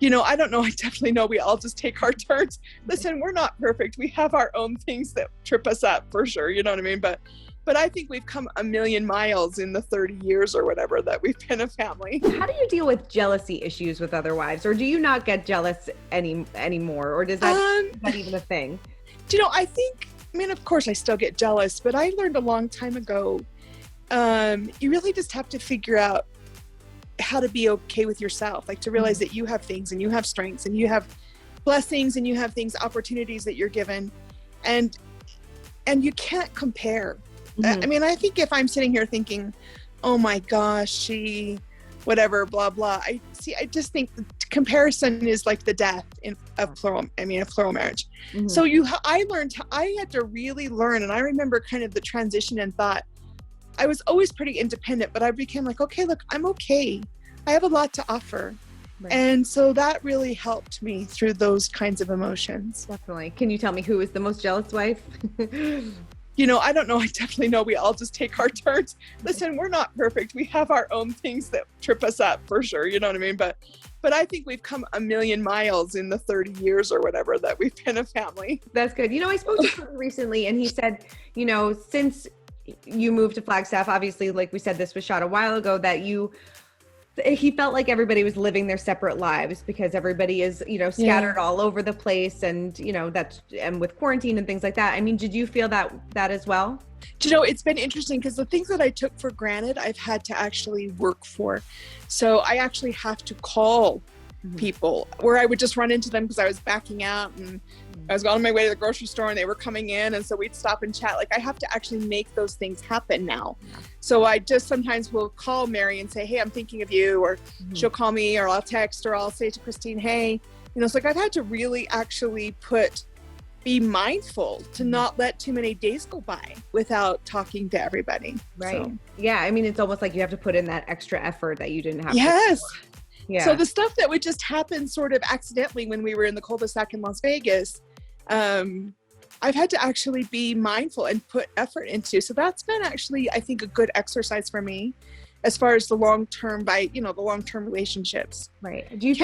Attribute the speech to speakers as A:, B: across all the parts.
A: I don't know. I definitely know we all just take our turns. Listen, we're not perfect. We have our own things that trip us up for sure. You know what I mean? But I think we've come a million miles in the 30 years or whatever that we've been a family.
B: How do you deal with jealousy issues with other wives? Or do you not get jealous anymore? Or is that even a thing?
A: Of course I still get jealous, but I learned a long time ago, you really just have to figure out how to be okay with yourself, like to realize that you have things and you have strengths and you have blessings and you have things, opportunities that you're given, and you can't compare. I think if I'm sitting here thinking, oh my gosh, she, whatever, blah, blah. I just think the comparison is like the death a plural marriage. So I had to really learn. And I remember kind of the transition and thought, I was always pretty independent, but I became like, okay, look, I'm okay. I have a lot to offer. Right. And so that really helped me through those kinds of emotions.
B: Definitely. Can you tell me who is the most jealous wife?
A: I don't know. I definitely know we all just take our turns. Listen, we're not perfect. We have our own things that trip us up for sure. You know what I mean? But I think we've come a million miles in the 30 years or whatever that we've been a family.
B: That's good. I spoke to someone recently and he said, since you moved to Flagstaff, obviously, like we said, this was shot a while ago, that he felt like everybody was living their separate lives because everybody is, scattered all over the place and, and with quarantine and things like that. Did you feel that as well?
A: It's been interesting because the things that I took for granted, I've had to actually work for. So I actually have to call people where I would just run into them because I was backing out and I was on my way to the grocery store and they were coming in, and so we'd stop and chat. Like, I have to actually make those things happen now. So I just sometimes will call Mary and say, hey, I'm thinking of you, or she'll call me, or I'll text, or I'll say to Christine, hey, it's like I've had to really actually be mindful to not let too many days go by without talking to everybody.
B: Right. So. Yeah. It's almost like you have to put in that extra effort that you didn't have.
A: Yes.
B: Before. Yeah.
A: So the stuff that would just happen sort of accidentally when we were in the cul-de-sac in Las Vegas, I've had to actually be mindful and put effort into. So that's been actually, I think, a good exercise for me as far as the long-term the long-term relationships.
B: Right. Do you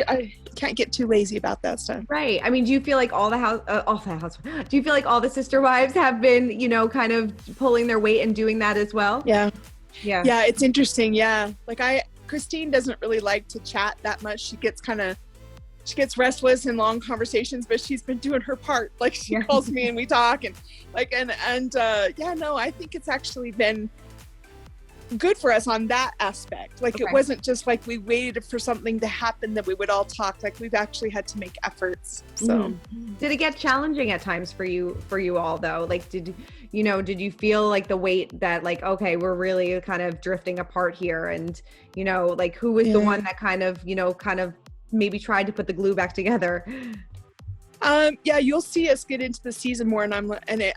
A: I can't get too lazy about that stuff.
B: Right. Do you feel like do you feel like all the sister wives have been, kind of pulling their weight and doing that as well?
A: Yeah. Yeah. Yeah. It's interesting. Yeah. Christine doesn't really like to chat that much. She gets restless in long conversations, but she's been doing her part. Like, she calls me and we talk and I think it's actually been good for us on that aspect. Like, It wasn't just like we waited for something to happen that we would all talk. Like, we've actually had to make efforts. So
B: Did it get challenging at times for you all though? Like, did you feel like the weight that, like, okay, we're really kind of drifting apart here, and who was the one that kind of maybe tried to put the glue back together?
A: You'll see us get into the season more, and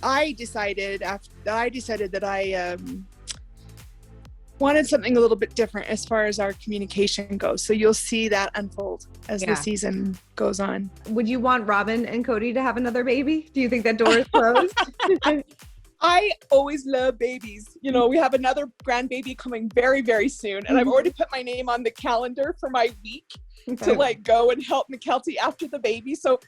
A: I decided that I wanted something a little bit different as far as our communication goes. So you'll see that unfold as the season goes on.
B: Would you want Robin and Kody to have another baby? Do you think that door is closed?
A: I always love babies. We have another grandbaby coming very, very soon. And I've already put my name on the calendar for my week to go and help McKelty after the baby. So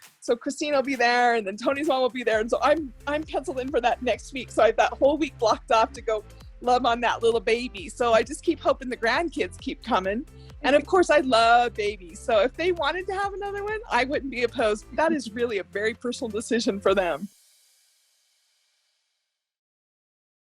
A: Christine will be there, and then Tony's mom will be there. And so I'm penciled in for that next week. So I have that whole week blocked off to go love on that little baby. So I just keep hoping the grandkids keep coming. And of course, I love babies. So if they wanted to have another one, I wouldn't be opposed. That is really a very personal decision for them.